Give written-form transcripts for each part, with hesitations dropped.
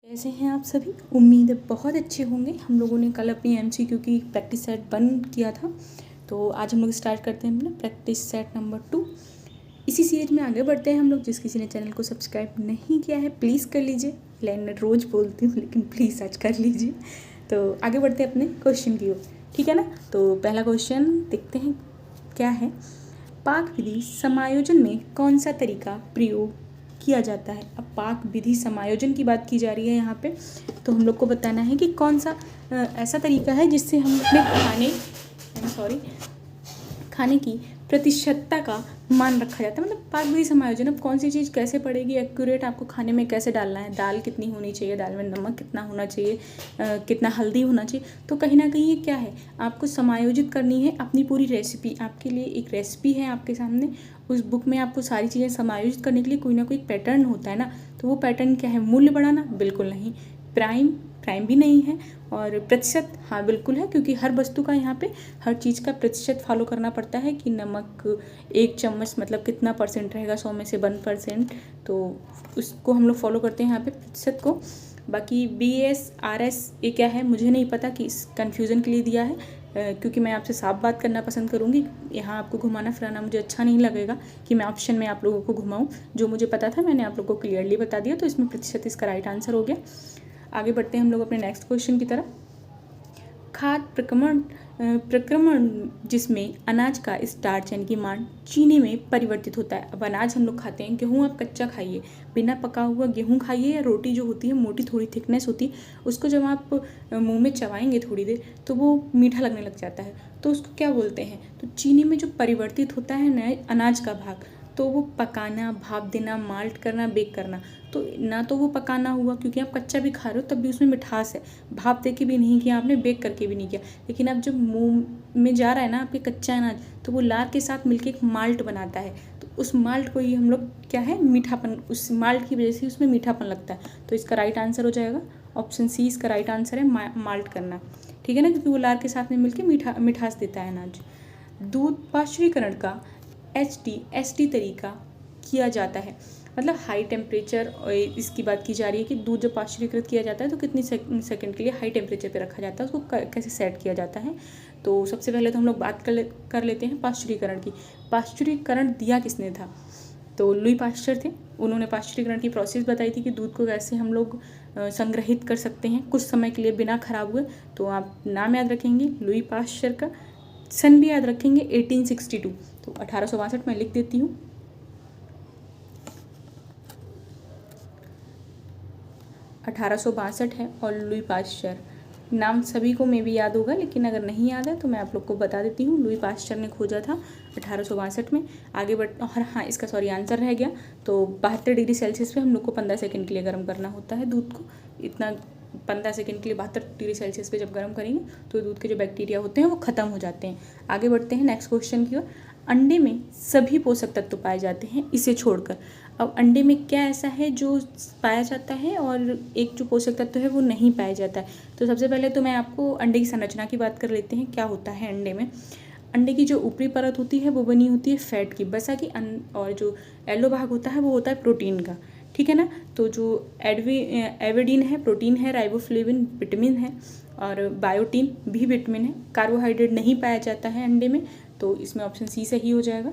कैसे हैं आप सभी। उम्मीद है बहुत अच्छे होंगे। हम लोगों ने कल अपनी एमसीक्यू की प्रैक्टिस सेट बंद किया था, तो आज हम लोग स्टार्ट करते हैं अपना प्रैक्टिस सेट नंबर 2। इसी सीरीज में आगे बढ़ते हैं हम लोग। जिस किसी ने चैनल को सब्सक्राइब नहीं किया है प्लीज़ कर लीजिए। मैं रोज़ बोलती हूँ लेकिन प्लीज़ आज कर लीजिए। तो आगे बढ़ते हैं अपने क्वेश्चन की ओर, ठीक है ना। तो पहला क्वेश्चन देखते हैं क्या है। पाक विधि समायोजन में कौन सा तरीका प्रयोग किया जाता है। अब पाक विधि समायोजन की बात की जा रही है यहाँ पे, तो हम लोग को बताना है कि कौन सा ऐसा तरीका है जिससे हम अपने खाने की प्रतिशतता का मान रखा जाता है। मतलब पाक विधि समायोजन, अब कौन सी चीज़ कैसे पड़ेगी एक्यूरेट, आपको खाने में कैसे डालना है, दाल कितनी होनी चाहिए, दाल में नमक कितना होना चाहिए, कितना हल्दी होना चाहिए। तो कहीं ना कहीं ये क्या है, आपको समायोजित करनी है अपनी पूरी रेसिपी। आपके लिए एक रेसिपी है आपके सामने, उस बुक में आपको सारी चीज़ें समायोजित करने के लिए कोई ना कोई पैटर्न होता है ना। तो वो पैटर्न क्या है, मूल्य बढ़ाना? बिल्कुल नहीं। प्राइम भी नहीं है। और प्रतिशत, हाँ बिल्कुल है, क्योंकि हर वस्तु का यहाँ पे हर चीज़ का प्रतिशत फॉलो करना पड़ता है कि नमक 1 चम्मच मतलब कितना परसेंट रहेगा, 100 में से 1%, तो उसको हम लोग फॉलो करते हैं यहाँ पे प्रतिशत को। बाकी BS RS ये क्या है मुझे नहीं पता, कि इस कन्फ्यूज़न के लिए दिया है, क्योंकि मैं आपसे साफ बात करना पसंद करूँगी। यहाँ आपको घुमाना फिराना मुझे अच्छा नहीं लगेगा कि मैं ऑप्शन में आप लोगों को घुमाऊँ। जो मुझे पता था मैंने आप लोगों को क्लियरली बता दिया, तो इसमें प्रतिशत इसका राइट आंसर हो गया। आगे बढ़ते हैं हम लोग अपने नेक्स्ट क्वेश्चन की तरफ। खाद्य प्रक्रमण जिसमें अनाज का स्टार्च यानी कि मान चीनी में परिवर्तित होता है। अब अनाज हम लोग खाते हैं, गेहूँ आप कच्चा खाइए, बिना पका हुआ गेहूँ खाइए, या रोटी जो होती है मोटी थोड़ी थिकनेस होती है, उसको जब आप मुंह में चबाएंगे थोड़ी देर तो वो मीठा लगने लग जाता है, तो उसको क्या बोलते हैं। तो चीनी में जो परिवर्तित होता है ना अनाज का भाग, तो वो पकाना, भाप देना, माल्ट करना, बेक करना। तो ना तो वो पकाना हुआ क्योंकि आप कच्चा भी खा रहे हो तब भी उसमें मिठास है, भाप दे के भी नहीं किया आपने, बेक करके भी नहीं किया, लेकिन अब जब मुंह में जा रहा है ना आपके कच्चा अनाज, तो वो लार के साथ मिलके एक माल्ट बनाता है। तो उस माल्ट को ही हम लोग क्या है, मीठापन, उस माल्ट की वजह से उसमें मीठापन लगता है। तो इसका राइट आंसर हो जाएगा ऑप्शन सी, इसका राइट आंसर है माल्ट करना, ठीक है ना, क्योंकि वो लार के साथ में मिलके मिठास देता है अनाज। दूध पाश्चुरीकरण का HT तरीका किया जाता है, मतलब हाई टेम्परेचर, इसकी बात की जा रही है कि दूध जब पाश्चुरीकृत किया जाता है तो कितनी सेकंड के लिए हाई टेम्परेचर पे रखा जाता है, उसको कैसे सेट किया जाता है। तो सबसे पहले तो हम लोग बात कर लेते हैं पाश्चुरीकरण की। पाश्चुरीकरण दिया किसने था, तो लुई पाश्चर थे। उन्होंने पाश्चुरीकरण की प्रोसेस बताई थी कि दूध को कैसे हम लोग संग्रहित कर सकते हैं कुछ समय के लिए बिना खराब हुए। तो आप नाम याद रखेंगे लुई पाश्चर का, सन भी याद रखेंगे 1862, तो 1862 में लिख देती हूँ। 1862 है, और लुई पाश्चर नाम सभी को में भी याद होगा, लेकिन अगर नहीं याद है तो मैं आप लोग को बता देती हूँ। लुई पाश्चर ने खोजा था 1862 में। आगे बढ़, और हाँ इसका सॉरी आंसर रह गया। तो 72 डिग्री सेल्सियस पे हम लोग को 15 सेकंड के लिए गर्म करना होता है दूध को। इतना 15 सेकंड के लिए 72 डिग्री सेल्सियस पे जब गर्म करेंगे तो दूध के जो बैक्टीरिया होते हैं वो ख़त्म हो जाते हैं। आगे बढ़ते हैं नेक्स्ट क्वेश्चन की ओर। अंडे में सभी पोषक तत्व पाए जाते हैं इसे छोड़कर। अब अंडे में क्या ऐसा है जो पाया जाता है और एक जो पोषक तत्व है वो नहीं पाया जाता है। तो सबसे पहले तो मैं आपको अंडे की संरचना की बात कर लेते हैं। क्या होता है अंडे में। अंडे की जो ऊपरी परत होती है वो बनी होती है फैट की, वसा की, और जो येलो भाग होता है वो होता है प्रोटीन का, ठीक है ना। तो जो एविडीन है प्रोटीन है, राइबोफ्लेविन विटामिन है, और बायोटीन भी विटामिन है। कार्बोहाइड्रेट नहीं पाया जाता है अंडे में, तो इसमें ऑप्शन सी सही हो जाएगा।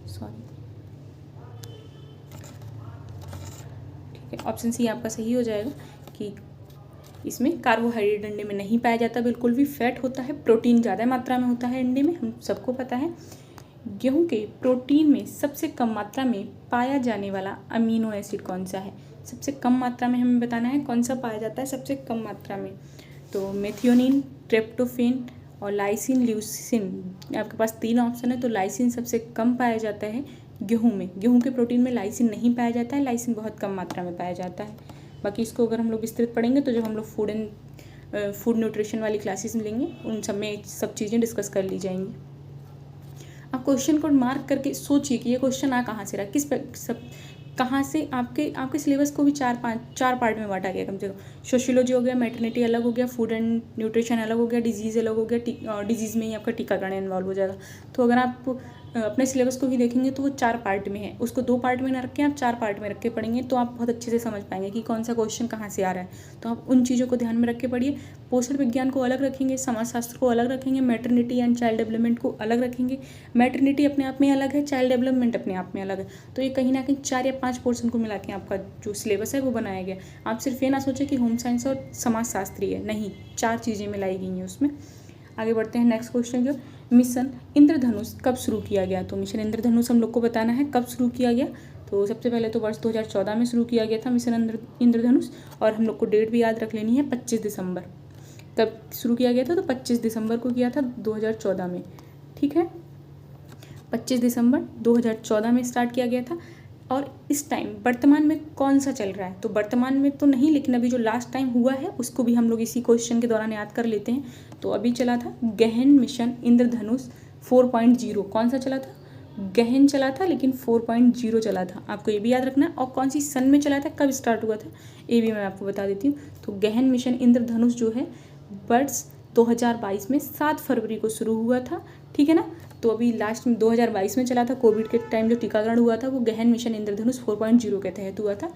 सॉरी, ठीक है, ऑप्शन सी आपका सही हो जाएगा कि इसमें कार्बोहाइड्रेट अंडे में नहीं पाया जाता बिल्कुल भी। फैट होता है, प्रोटीन ज़्यादा मात्रा में होता है अंडे में, हम सबको पता है। गेहूं के प्रोटीन में सबसे कम मात्रा में पाया जाने वाला अमीनो एसिड कौन सा है। सबसे कम मात्रा में हमें बताना है कौन सा पाया जाता है सबसे कम मात्रा में। तो मेथियोनिन, ट्रिप्टोफेन और लाइसिन, ल्यूसिन। आपके पास 3 ऑप्शन है, तो लाइसिन सबसे कम पाया जाता है गेहूं में। गेहूं के प्रोटीन में लाइसिन नहीं पाया जाता है, लाइसिन बहुत कम मात्रा में पाया जाता है। बाकी इसको अगर हम लोग विस्तृत पढ़ेंगे तो जब हम लोग फूड न्यूट्रिशन वाली क्लासेस में लेंगे उन सब में सब चीज़ें डिस्कस कर ली जाएंगी। आप क्वेश्चन को मार्क करके सोचिए कि ये क्वेश्चन आ कहाँ से रहा, कहाँ से। आपके सिलेबस को भी 4 पार्ट में बांटा गया कम से कम। सोशियोलॉजी हो गया, मैटरनिटी अलग हो गया, फूड एंड न्यूट्रिशन अलग हो गया, डिजीज़ अलग हो गया, डिजीज़ में ही आपका टीकाकरण इन्वॉल्व हो जाएगा। तो अगर आप अपने सिलेबस को ही देखेंगे तो वो 4 पार्ट में है, उसको 2 पार्ट में ना रख के आप 4 पार्ट में रख के पढ़ेंगे तो आप बहुत अच्छे से समझ पाएंगे कि कौन सा क्वेश्चन कहाँ से आ रहा है। तो आप उन चीज़ों को ध्यान में रख के पढ़िए। पोषण विज्ञान को अलग रखेंगे, समाजशास्त्र को अलग रखेंगे, मैटरनिटी एंड चाइल्ड डेवलपमेंट को अलग रखेंगे। मैटरनिटी अपने आप में अलग है, चाइल्ड डेवलपमेंट अपने आप में अलग है। तो ये कहीं ना कहीं 4 या 5 पोर्शन को मिला के आपका जो सिलेबस है वो बनाया गया। आप सिर्फ ये ना सोचें कि होम साइंस और समाजशास्त्री है, नहीं, 4 चीज़ें मिलाई गई हैं उसमें। आगे बढ़ते हैं नेक्स्ट क्वेश्चन जो मिशन इंद्रधनुष कब शुरू किया गया। तो मिशन इंद्रधनुष हम लोग को बताना है कब शुरू किया गया। तो सबसे पहले तो वर्ष 2014 में शुरू किया गया था मिशन इंद्रधनुष, और हम लोग को डेट भी याद रख लेनी है 25 दिसंबर। कब शुरू किया गया था, तो 25 दिसंबर को किया था 2014 में, ठीक है, 25 दिसंबर 2014 में स्टार्ट किया गया था। और इस टाइम वर्तमान में कौन सा चल रहा है, तो वर्तमान में तो नहीं, लेकिन अभी जो लास्ट टाइम हुआ है उसको भी हम लोग इसी क्वेश्चन के दौरान याद कर लेते हैं। तो अभी चला था गहन मिशन इंद्रधनुष 4.0। कौन सा चला था, गहन चला था, लेकिन 4.0 चला था, आपको ये भी याद रखना है। और कौन सी सन में चला था, कब स्टार्ट हुआ था, ये भी मैं आपको बता देती हूँ। तो गहन मिशन इंद्रधनुष जो है वर्ष 2022 में 7 फरवरी को शुरू हुआ था, ठीक है ना। तो अभी लास्ट में 2022 में चला था, कोविड के टाइम जो टीकाकरण हुआ था वो गहन मिशन इंद्रधनुष 4.0 के तहत हुआ था।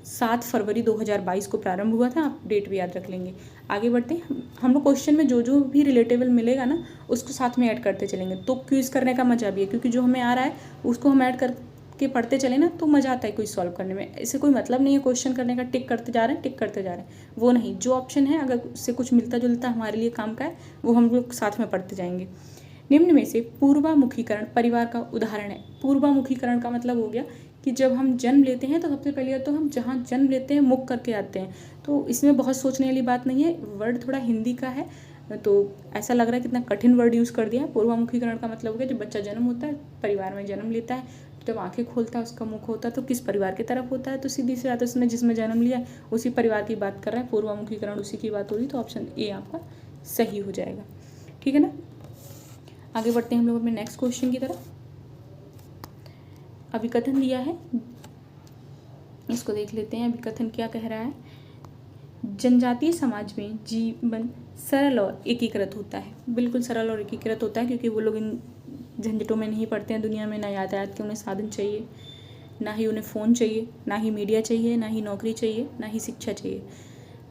7 फरवरी 2022 को प्रारंभ हुआ था, आप डेट भी याद रख लेंगे। आगे बढ़ते हैं, हम लोग क्वेश्चन में जो जो भी रिलेटेबल मिलेगा ना उसको साथ में ऐड करते चलेंगे, तो क्विज करने का मजा भी है, क्योंकि जो हमें आ रहा है उसको हम ऐड करके पढ़ते चले ना तो मज़ा आता है कोई सॉल्व करने में। इससे कोई मतलब नहीं है क्वेश्चन करने का, टिक करते जा रहे हैं, टिक करते जा रहे हैं, वो नहीं। जो ऑप्शन है अगर उससे कुछ मिलता जुलता हमारे लिए काम का है वो हम लोग साथ में पढ़ते जाएंगे। निम्न में से पूर्वामुखीकरण परिवार का उदाहरण है। पूर्वामुखीकरण का मतलब हो गया कि जब हम जन्म लेते हैं तो सबसे पहले तो हम जहाँ जन्म लेते हैं मुख करके आते हैं। तो इसमें बहुत सोचने वाली बात नहीं है, वर्ड थोड़ा हिंदी का है तो ऐसा लग रहा है कितना कठिन वर्ड यूज़ कर दिया है। पूर्वामुखीकरण का मतलब हो गया जब बच्चा जन्म होता है, परिवार में जन्म लेता है, तो जब आंखें खोलता है उसका मुख होता है तो किस परिवार की तरफ होता है, तो सीधी सी बात है उसने जिसमें जन्म लिया उसी परिवार की बात कर रहा है, पूर्वामुखीकरण उसी की बात हो रही, तो ऑप्शन ए आपका सही हो जाएगा, ठीक है ना। आगे बढ़ते हैं हम लोग अपने नेक्स्ट क्वेश्चन की तरफ। अभिकथन दिया है, इसको देख लेते हैं। अभिकथन क्या कह रहा है, जनजातीय समाज में जीवन सरल और एकीकृत होता है। बिल्कुल सरल और एकीकृत होता है क्योंकि वो लोग इन झंझटों में नहीं पड़ते हैं दुनिया में, ना यातायात के उन्हें साधन चाहिए, ना ही उन्हें फ़ोन चाहिए, ना ही मीडिया चाहिए, ना ही नौकरी चाहिए, ना ही शिक्षा चाहिए।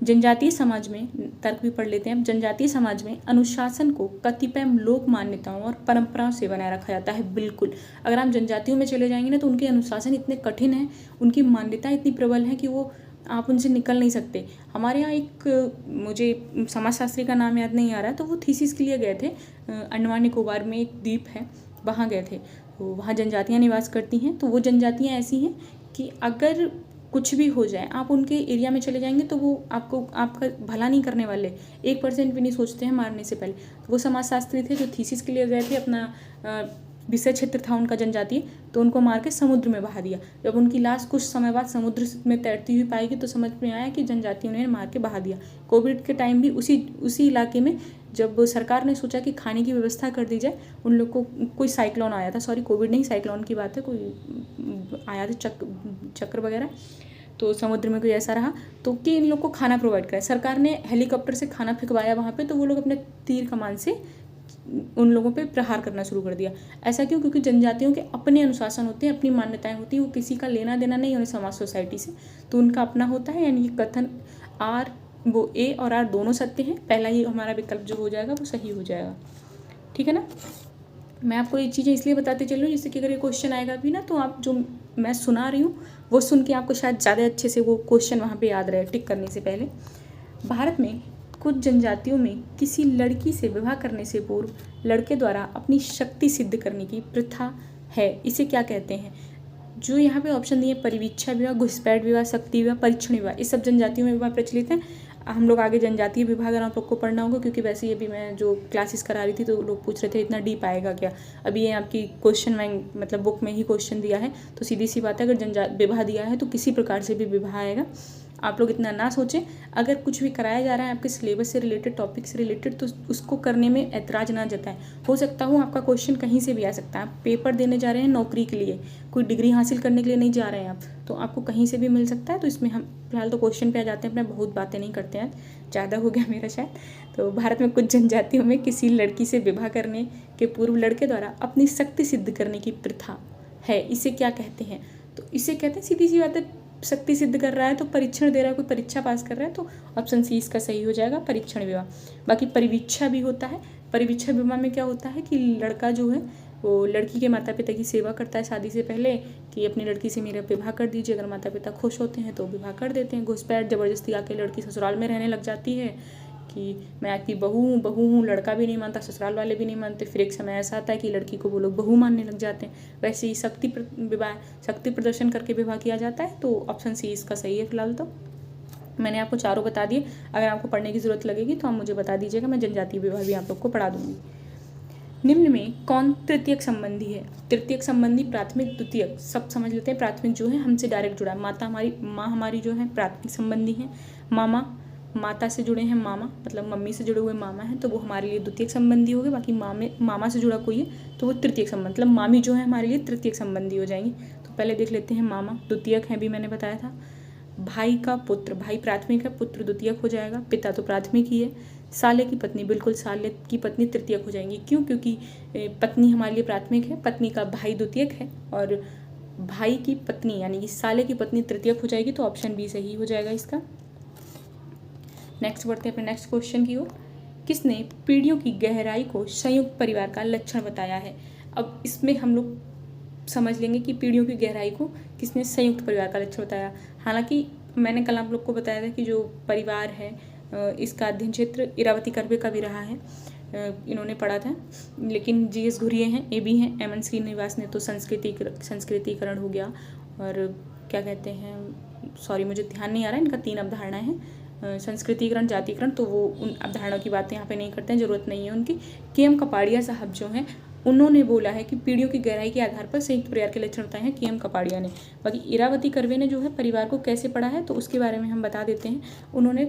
जनजातीय समाज में, तर्क भी पढ़ लेते हैं अब, जनजातीय समाज में अनुशासन को कतिपय लोक मान्यताओं और परंपराओं से बनाए रखा जाता है। बिल्कुल, अगर आप जनजातियों में चले जाएंगे ना तो उनके अनुशासन इतने कठिन हैं, उनकी मान्यताएं इतनी प्रबल हैं कि वो आप उनसे निकल नहीं सकते। हमारे यहाँ एक, मुझे समाजशास्त्री का नाम याद नहीं आ रहा, तो वो थीसिस के लिए गए थे अंडमान निकोबार में, एक द्वीप है वहाँ गए थे, तो वहाँ जनजातियाँ निवास करती हैं। तो वो जनजातियाँ ऐसी हैं कि अगर कुछ भी हो जाए आप उनके एरिया में चले जाएंगे तो वो आपको, आपका भला नहीं करने वाले, 1% भी नहीं सोचते हैं मारने से पहले। तो वो समाजशास्त्री थे जो थीसिस के लिए गए थे, अपना विषय क्षेत्र था उनका जनजातीय, तो उनको मार के समुद्र में बहा दिया। जब उनकी लाश कुछ समय बाद समुद्र में तैरती हुई पाएगी तो समझ में आया कि जनजातियों ने मार के बहा दिया। कोविड के टाइम भी उसी इलाके में जब सरकार ने सोचा कि खाने की व्यवस्था कर दी जाए, उन लोग को कोई साइक्लोन आया था, सॉरी कोविड नहीं, साइक्लोन की बात है, कोई आया था चक्र वगैरह, तो समुद्र में कोई ऐसा रहा तो कि इन लोग को खाना प्रोवाइड कराए। सरकार ने हेलीकॉप्टर से खाना फेंकवाया वहाँ पे, तो वो लोग अपने तीर कमान से उन लोगों पे प्रहार करना शुरू कर दिया। ऐसा क्यों? क्योंकि जनजातियों के अपने अनुशासन होते हैं, अपनी मान्यताएं होती हैं, वो किसी का लेना देना नहीं उन्हें समाज सोसाइटी से, तो उनका अपना होता है। यानी कि कथन आर, वो ए और आर दोनों सत्य हैं, पहला ही हमारा विकल्प जो हो जाएगा वो सही हो जाएगा, ठीक है ना। मैं आपको ये चीज़ें इसलिए बताते चल रही हूँ जिससे कि अगर ये क्वेश्चन आएगा भी ना तो आप जो मैं सुना रही हूँ वो सुन के आपको शायद ज़्यादा अच्छे से वो क्वेश्चन वहाँ पे याद रहे टिक करने से पहले। भारत में कुछ जनजातियों में किसी लड़की से विवाह करने से पूर्व लड़के द्वारा अपनी शक्ति सिद्ध करने की प्रथा है, इसे क्या कहते हैं? जो यहाँ पे ऑप्शन दिए, परिवीक्षा विवाह, घुसपैठ विवाह, शक्ति विवाह, परीक्षण विवाह, ये सब जनजातियों में विवाह प्रचलित हैं। हम लोग आगे जनजातीय विवाह अगर आप लोग को पढ़ना होगा, क्योंकि वैसे ये भी मैं जो क्लासेस करा रही थी तो लोग पूछ रहे थे इतना डीप आएगा क्या। अभी ये आपकी क्वेश्चन बैंक मतलब बुक में ही क्वेश्चन दिया है, तो सीधी सी बात है, अगर विवाह दिया है तो किसी प्रकार से भी विवाह आएगा। आप लोग इतना ना सोचें। अगर कुछ भी कराया जा रहा है आपके सिलेबस से रिलेटेड, टॉपिक से रिलेटेड, तो उसको करने में ऐतराज़ ना जताएं। हो सकता हो आपका क्वेश्चन कहीं से भी आ सकता है। आप पेपर देने जा रहे हैं नौकरी के लिए, कोई डिग्री हासिल करने के लिए नहीं जा रहे हैं आप, तो आपको कहीं से भी मिल सकता है। तो इसमें हम फिलहाल तो क्वेश्चन पे आ जाते हैं, अपने बहुत बातें नहीं करते हैं, ज़्यादा हो गया मेरा शायद। तो भारत में कुछ जनजातियों में किसी लड़की से विवाह करने के पूर्व लड़के द्वारा अपनी शक्ति सिद्ध करने की प्रथा है, इसे क्या कहते हैं? तो इसे कहते हैं, सीधी सी बात है, शक्ति सिद्ध कर रहा है तो परीक्षण दे रहा है, कोई परीक्षा पास कर रहा है, तो ऑप्शन सी इसका सही हो जाएगा, परीक्षण विवाह। बाकी परिवीक्षा भी होता है। परिवीक्षा विवाह में क्या होता है कि लड़का जो है वो लड़की के माता पिता की सेवा करता है शादी से पहले, कि अपनी लड़की से मेरा विवाह कर दीजिए। अगर माता पिता खुश होते हैं तो विवाह कर देते हैं। घुसपैठ ज़बरदस्ती आके लड़की ससुराल में रहने लग जाती है कि मैं आपकी बहू हूँ, लड़का भी नहीं मानता, ससुराल वाले भी नहीं मानते। फिर एक समय ऐसा आता है कि लड़की को वो लोग बहू मानने लग जाते हैं। वैसे ही शक्ति प्रदर्शन करके विवाह किया जाता है। तो ऑप्शन सी इसका सही है। फिलहाल तो मैंने आपको चारों बता दिए। अगर आपको पढ़ने की ज़रूरत लगेगी तो आप मुझे बता दीजिएगा, मैं जनजातीय विवाह भी आप लोग को पढ़ा दूँगी। निम्न में कौन तृतीयक संबंधी है? तृतीयक संबंधी प्राथमिक द्वितीयक सब समझ लेते हैं। प्राथमिक जो है हमसे डायरेक्ट जुड़ा है, माँ हमारी जो है प्राथमिक संबंधी है। मामा माता से जुड़े हैं, मामा मतलब मम्मी से जुड़े हुए मामा हैं, तो वो हमारे लिए द्वितीयक संबंधी हो गए। बाकी मामा से जुड़ा कोई है तो वो तृतीयक संबंध, मतलब मामी जो है हमारे लिए तृतीयक संबंधी हो जाएंगी। तो पहले देख लेते हैं, मामा द्वितीयक है, भी मैंने बताया था। भाई का पुत्र, भाई प्राथमिक है, पुत्र द्वितीयक हो जाएगा। पिता तो प्राथमिक ही है। साले की पत्नी, बिल्कुल साले की पत्नी तृतीयक हो जाएंगी। क्यों? क्योंकि पत्नी हमारे लिए प्राथमिक है, पत्नी का भाई द्वितीयक है, और भाई की पत्नी यानी कि साले की पत्नी तृतीयक हो जाएगी। तो ऑप्शन बी सही हो जाएगा इसका। नेक्स्ट बढ़ते हैं अपने नेक्स्ट क्वेश्चन की ओर। किसने पीढ़ियों की गहराई को संयुक्त परिवार का लक्षण बताया है? अब इसमें हम लोग समझ लेंगे कि पीढ़ियों की गहराई को किसने संयुक्त परिवार का लक्षण बताया। हालांकि मैंने कल आप लोग को बताया था कि जो परिवार है इसका अध्ययन क्षेत्र इरावती कर्वे का भी रहा है, इन्होंने पढ़ा था। लेकिन GS घुरिये हैं, ये भी हैं। एमएन श्रीनिवास ने तो संस्कृतिकरण हो गया, और क्या कहते हैं, सॉरी मुझे ध्यान नहीं आ रहा है, इनका 3 अवधारणाएं हैं, संस्कृतिकरण, जातिकरण, तो वो उन अवधारणाओं की बातें यहाँ पे नहीं करते हैं, ज़रूरत नहीं है उनकी। KM कपाड़िया साहब जो हैं उन्होंने बोला है कि पीढ़ियों की गहराई के आधार पर संयुक्त परिवार के लक्षण बताए हैं KM कपाड़िया ने। बाकी इरावती कर्वे ने जो है परिवार को कैसे पढ़ा है तो उसके बारे में हम बता देते हैं। उन्होंने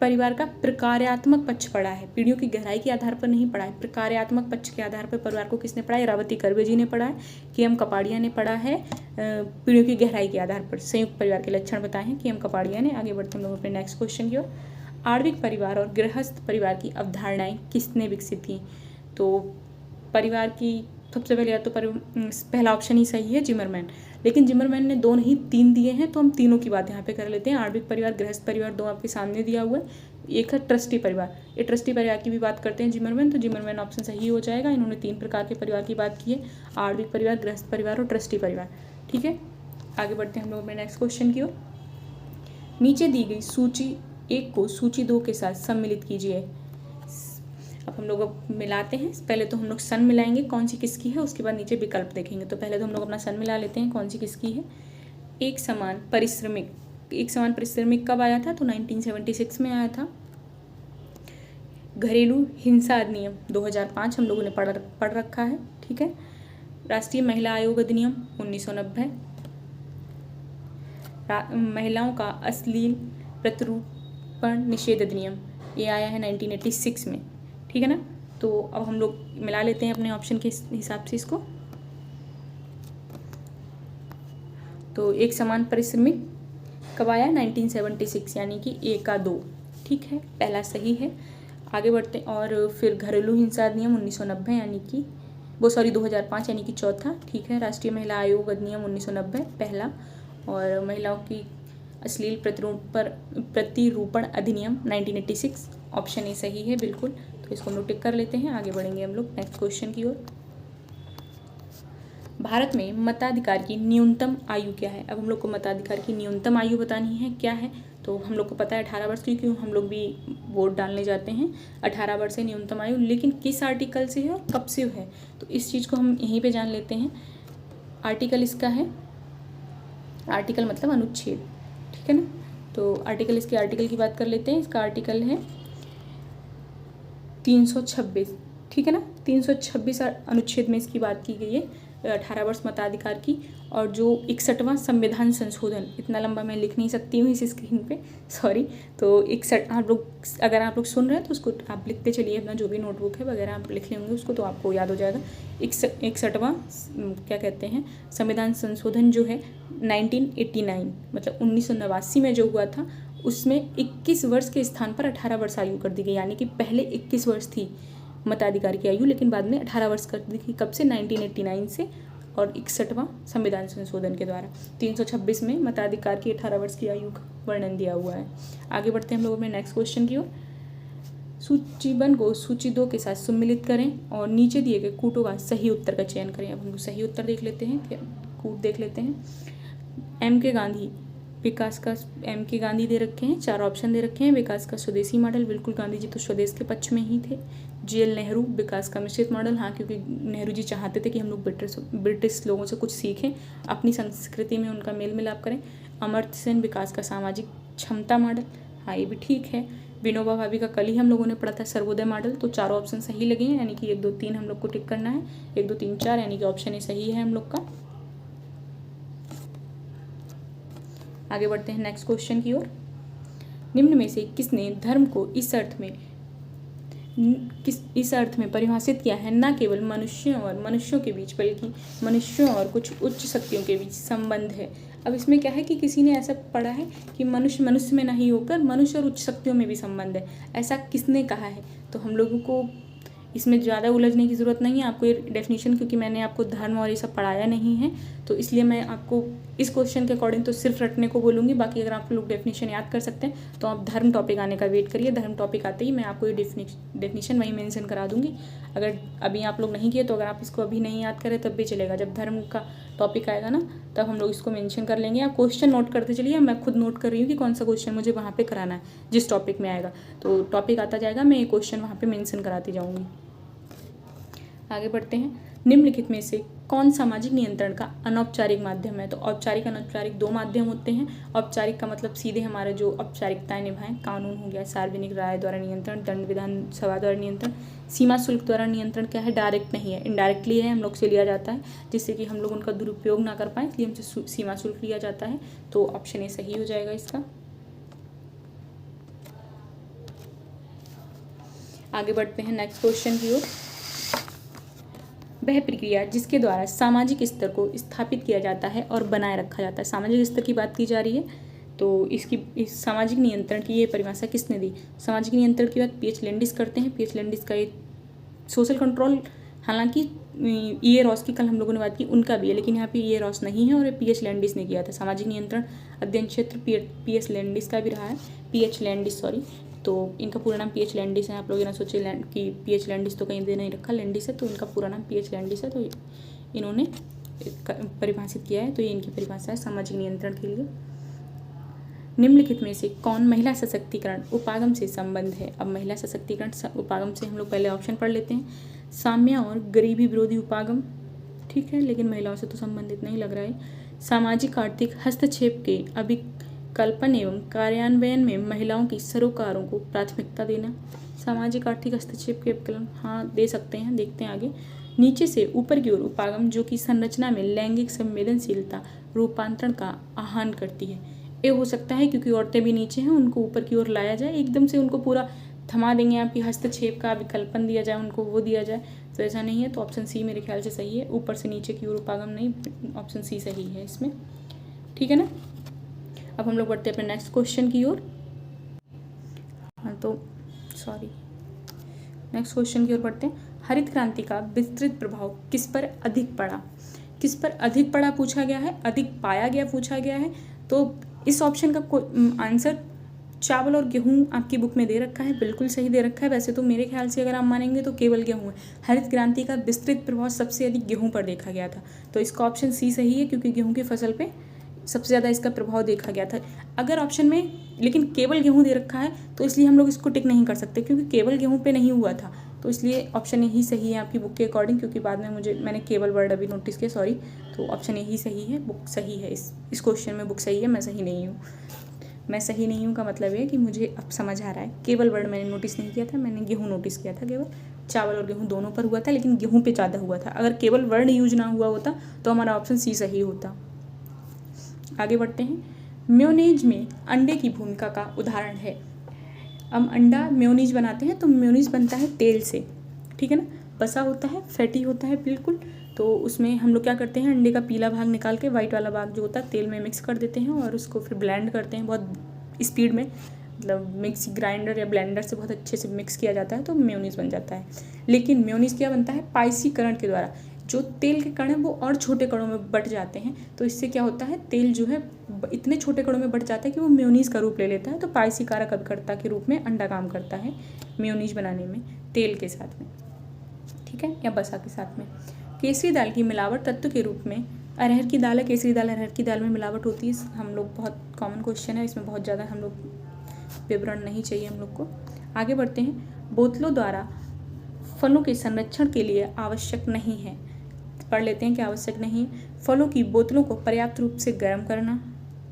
परिवार का प्रकार्यात्मक पक्ष पढ़ा है, पीढ़ियों की गहराई के आधार पर नहीं पढ़ा है। प्रकार्यात्मक पक्ष के आधार पर परिवार को किसने पढ़ा है? इरावती कर्वे जी ने पढ़ा है। KM कपाड़िया ने पढ़ा है पीढ़ियों की गहराई के आधार पर संयुक्त परिवार के लक्षण बताए हैं KM कपाड़िया ने। आगे बढ़ते हम लोग अपने नेक्स्ट क्वेश्चन की ओर। आणविक परिवार और गृहस्थ परिवार की अवधारणाएं किसने विकसित की? तो परिवार की सबसे पहले तो पहला ऑप्शन ही सही है, जिमरमैन। लेकिन जिमरमैन ने 2 नहीं 3 दिए हैं, तो हम तीनों की बात यहाँ पे कर लेते हैं। आणविक परिवार, गृहस्थ परिवार 2 आपके सामने दिया हुआ है। एक है ट्रस्टी परिवार, ये ट्रस्टी परिवार की भी बात करते हैं जिमरमैन, तो जिमरमैन ऑप्शन सही हो जाएगा। इन्होंने 3 प्रकार के परिवार की बात की है, आणविक परिवार, गृहस्थ परिवार और ट्रस्टी परिवार। ठीक है, आगे बढ़ते हैं हम लोग अपने नेक्स्ट क्वेश्चन की ओर। नीचे दी गई सूची 1 को सूची 2 के साथ सम्मिलित कीजिए। अब हम लोग मिलाते हैं। पहले तो हम लोग सन मिलाएंगे कौन सी किसकी है, उसके बाद नीचे विकल्प देखेंगे। तो पहले तो हम लोग अपना सन मिला लेते हैं कौन सी किसकी है। एक समान परिश्रमिक कब आया था? तो 1976 में आया था। घरेलू हिंसा अधिनियम 2005 हम लोगों ने पढ़ रखा है। ठीक है। राष्ट्रीय महिला आयोग अधिनियम 1990। महिलाओं का अश्लील प्रतिरूपण निषेध अधिनियम, ये आया है 1986 में। ठीक है ना। तो अब हम लोग मिला लेते हैं अपने ऑप्शन के हिसाब से इसको। तो एक समान परिश्रमिक कब आया? 1976, यानी कि A का 2। ठीक है, पहला सही है। आगे बढ़ते हैं। और फिर घरेलू हिंसा अधिनियम 1990 यानी कि 2005 यानी कि चौथा। ठीक है। राष्ट्रीय महिला आयोग अधिनियम 1990 पहला। और महिलाओं की अश्लील प्रतिरूपण अधिनियम 1986, ऑप्शन ए सही है बिल्कुल। तो इसको हम लोग टिक कर लेते हैं। आगे बढ़ेंगे हम लोग नेक्स्ट क्वेश्चन की ओर। भारत में मताधिकार की न्यूनतम आयु क्या है? अब हम लोग को मताधिकार की न्यूनतम आयु बतानी है क्या है। तो हम लोग को पता है 18 वर्ष की, क्यों हम लोग भी वोट डालने जाते हैं। 18 वर्ष है न्यूनतम आयु, लेकिन किस आर्टिकल से है और कब से है, तो इस चीज़ को हम यहीं पे जान लेते हैं। आर्टिकल इसका है, आर्टिकल मतलब अनुच्छेद। ठीक है ना। तो इसके आर्टिकल की बात कर लेते हैं। इसका आर्टिकल है 326। ठीक है ना। 326 अनुच्छेद में इसकी बात की गई है। 18 वर्ष मताधिकार की, और जो 61वां संविधान संशोधन, इतना लंबा मैं लिख नहीं सकती हूँ इस स्क्रीन पे, सॉरी। तो 61, आप लोग अगर आप लोग सुन रहे हैं तो उसको आप लिखते चलिए, अपना जो भी नोटबुक है वगैरह आप लिख लेंगे उसको, तो आपको याद हो जाएगा। 61वां क्या कहते हैं संविधान संशोधन जो है 1989 मतलब 1989 में जो हुआ था, उसमें 21 वर्ष के स्थान पर 18 वर्ष आयु कर दी गई। यानी कि पहले 21 वर्ष थी मताधिकार की आयु, लेकिन बाद में 18 वर्ष कर दी गई। कब से? 1989 से, और 61वां संविधान संशोधन के द्वारा 326 में मताधिकार की 18 वर्ष की आयु का वर्णन दिया हुआ है। आगे बढ़ते हैं हम लोग अपने नेक्स्ट क्वेश्चन की ओर। सूचीबद्ध को सूची 2 के साथ सम्मिलित करें और नीचे दिए गए कूटों का सही उत्तर का चयन करें। अब हम लोग सही उत्तर देख लेते हैं, कूट देख लेते हैं। एम के गांधी विकास का, एम के गांधी दे रखे हैं, 4 ऑप्शन दे रखे हैं। विकास का स्वदेशी मॉडल, बिल्कुल गांधी जी तो स्वदेश के पक्ष में ही थे। JL नेहरू विकास का मिश्रित मॉडल, हाँ क्योंकि नेहरू जी चाहते थे कि हम लोग ब्रिटिश लोगों से कुछ सीखें, अपनी संस्कृति में उनका मेल मिलाप करें। अमर्त्य सेन विकास का सामाजिक क्षमता मॉडल, हाँ ये भी ठीक है। विनोबा भावे का कल ही हम लोगों ने पढ़ा था सर्वोदय मॉडल, तो 4 ऑप्शन सही लगे हैं, यानी कि 1 2 3 हम लोग को टिक करना है। 1 2 3 4 यानी कि ऑप्शन ए सही है हम लोग का। आगे बढ़ते हैं नेक्स्ट क्वेश्चन की ओर। निम्न में से किसने धर्म को इस अर्थ में परिभाषित किया है, न केवल मनुष्यों और मनुष्यों के बीच बल्कि मनुष्यों और कुछ उच्च शक्तियों के बीच संबंध है। अब इसमें क्या है कि किसी ने ऐसा पढ़ा है कि मनुष्य मनुष्य में नहीं होकर मनुष्य और उच्च शक्तियों में भी संबंध है, ऐसा किसने कहा है? तो हम लोगों को इसमें ज़्यादा उलझने की ज़रूरत नहीं है। आपको ये डेफिनेशन, क्योंकि मैंने आपको धर्म और ये सब पढ़ाया नहीं है, तो इसलिए मैं आपको इस क्वेश्चन के अकॉर्डिंग तो सिर्फ रटने को बोलूँगी। बाकी अगर आप लोग डेफिनेशन याद कर सकते हैं तो आप धर्म टॉपिक आने का वेट करिए। धर्म टॉपिक आते ही मैं आपको ये डेफिनेशन वहीं मेंशन करा दूँगी। अगर अभी आप लोग नहीं किए तो अगर आप इसको अभी नहीं याद करें तब भी चलेगा, जब धर्म का टॉपिक आएगा ना तब हम लोग इसको मेंशन कर लेंगे। आप क्वेश्चन नोट करते चलिए, मैं खुद नोट कर रही हूँ कि कौन सा क्वेश्चन मुझे वहाँ पे कराना है, जिस टॉपिक में आएगा। तो टॉपिक आता जाएगा, मैं ये क्वेश्चन वहाँ पे मेंशन कराती जाऊँगी। आगे बढ़ते हैं। निम्नलिखित में से कौन सामाजिक नियंत्रण का अनौपचारिक माध्यम है? तो औपचारिक अनौपचारिक 2 माध्यम होते हैं। औपचारिक का मतलब सीधे हमारे जो औपचारिकताएं निभाएं, कानून हो गया, सार्वजनिक राय द्वारा नियंत्रण, दंड विधान सभा द्वारा नियंत्रण। सीमा शुल्क द्वारा नियंत्रण क्या है? डायरेक्ट नहीं है, इनडायरेक्टली है, हम लोग से लिया जाता है जिससे कि हम लोग उनका दुरुपयोग ना कर पाएँ, इसलिए हमसे सीमा शुल्क लिया जाता है। तो ऑप्शन ए सही हो जाएगा इसका। आगे बढ़ते हैं नेक्स्ट क्वेश्चन की ओर। वह प्रक्रिया जिसके द्वारा सामाजिक स्तर को स्थापित किया जाता है और बनाए रखा जाता है, सामाजिक स्तर की बात की जा रही है, तो इस सामाजिक नियंत्रण की ये परिभाषा किसने दी? सामाजिक नियंत्रण की बात PH लैंडिस करते हैं। PH लैंडिस का एक सोशल कंट्रोल, हालांकि E.A. रॉस की कल हम लोगों ने बात की, उनका भी है, लेकिन यहाँ पे E.A. रॉस नहीं है और PH लैंडिस ने किया था। सामाजिक नियंत्रण अध्ययन क्षेत्र PH लैंडिस का भी रहा है, PH लैंडिस सॉरी। तो इनका पूरा नाम PH लैंडिस है। आप लोग ये ना सोचे कि PH लैंडिस तो कहीं दे नहीं रखा, लैंडिस है, तो इनका पूरा नाम PH लैंडिस है। तो इन्होंने परिभाषित किया है, तो ये इनकी परिभाषा है सामाजिक नियंत्रण के लिए। निम्नलिखित में से कौन महिला सशक्तिकरण उपागम से संबंध है? अब महिला सशक्तिकरण उपागम से हम लोग पहले ऑप्शन पढ़ लेते हैं। साम्य और गरीबी विरोधी उपागम, ठीक है, लेकिन महिलाओं से तो संबंधित नहीं लग रहा है। सामाजिक आर्थिक हस्तक्षेप के अभिकल्पन एवं कार्यान्वयन में महिलाओं की सरोकारों को प्राथमिकता देना। सामाजिक आर्थिक हस्तक्षेप के अभिकल्पन, हाँ दे सकते हैं, देखते हैं आगे। नीचे से ऊपर की ओर उपागम जो कि संरचना में लैंगिक संवेदनशीलता रूपांतरण का आह्वान करती है। ये हो सकता है क्योंकि औरतें भी नीचे हैं, उनको ऊपर की ओर लाया जाए, एकदम से उनको पूरा थमा देंगे, आपकी हस्तक्षेप का विकल्पन दिया जाए, उनको वो दिया जाए, तो ऐसा नहीं है। तो ऑप्शन सी मेरे ख्याल से सही है, ऊपर से नीचे की ओर उपागम नहीं, ऑप्शन सी सही है इसमें, ठीक है ना। अब हम लोग बढ़ते हैं अपने नेक्स्ट क्वेश्चन की ओर। हाँ तो सॉरी, नेक्स्ट क्वेश्चन की ओर बढ़ते हैं। हरित क्रांति का विस्तृत प्रभाव किस पर अधिक पड़ा? किस पर अधिक पड़ा पूछा गया है, अधिक पाया गया पूछा गया है। तो इस ऑप्शन का आंसर चावल और गेहूं आपकी बुक में दे रखा है, बिल्कुल सही दे रखा है। वैसे तो मेरे ख्याल से अगर आप मानेंगे तो केवल गेहूं है। हरित क्रांति का विस्तृत प्रभाव सबसे अधिक गेहूं पर देखा गया था, तो इसका ऑप्शन सी सही है, क्योंकि गेहूं की फसल पे सबसे ज़्यादा इसका प्रभाव देखा गया था। अगर ऑप्शन में लेकिन केवल गेहूं दे रखा है तो इसलिए हम लोग इसको टिक नहीं कर सकते, क्योंकि केवल गेहूं पे नहीं हुआ था, तो इसलिए ऑप्शन यही सही है आपकी बुक के अकॉर्डिंग। क्योंकि बाद में मैंने केवल वर्ड अभी नोटिस किया, सॉरी, तो ऑप्शन यही सही है, बुक सही है। इस क्वेश्चन में बुक सही है, मैं सही नहीं हूँ। मैं सही नहीं हूँ का मतलब है कि मुझे अब समझ आ रहा है, केवल वर्ड मैंने नोटिस नहीं किया था, मैंने गेहूँ नोटिस किया था केवल, चावल और गेहूँ दोनों पर हुआ था, लेकिन गेहूँ पे ज़्यादा हुआ था। अगर केवल वर्ण यूज ना हुआ होता तो हमारा ऑप्शन सी सही होता। आगे बढ़ते हैं। मेयोनीज में अंडे की भूमिका का उदाहरण है। हम अंडा मेयोनीज बनाते हैं तो मेयोनीज बनता है तेल से, ठीक है ना, बसा होता है, फैटी होता है बिल्कुल। तो उसमें हम लोग क्या करते हैं, अंडे का पीला भाग निकाल के वाइट वाला भाग जो होता है तेल में मिक्स कर देते हैं और उसको फिर ब्लेंड करते हैं बहुत स्पीड में, मतलब मिक्सी ग्राइंडर या ब्लेंडर से बहुत अच्छे से मिक्स किया जाता है तो मेयोनीज बन जाता है। लेकिन मेयोनीज क्या बनता है, पाइसीकरण के द्वारा। जो तेल के कण हैं वो और छोटे कणों में बट जाते हैं, तो इससे क्या होता है, तेल जो है इतने छोटे कणों में बट जाता है कि वो मेयोनीज का रूप ले लेता है। तो पाइसीकारक अभिकर्ता के रूप में अंडा काम करता है मेयोनीज बनाने में तेल के साथ में, ठीक है, या बसा के साथ में। केसरी दाल की मिलावट तत्व के रूप में अरहर की दाल है, केसरी दाल अरहर की दाल में मिलावट होती है। हम लोग बहुत कॉमन क्वेश्चन है, इसमें बहुत ज़्यादा हम लोग विवरण नहीं चाहिए हम लोग को। आगे बढ़ते हैं। बोतलों द्वारा फलों के संरक्षण के लिए आवश्यक नहीं है, पढ़ लेते हैं कि आवश्यक नहीं। फलों की बोतलों को पर्याप्त रूप से गर्म करना,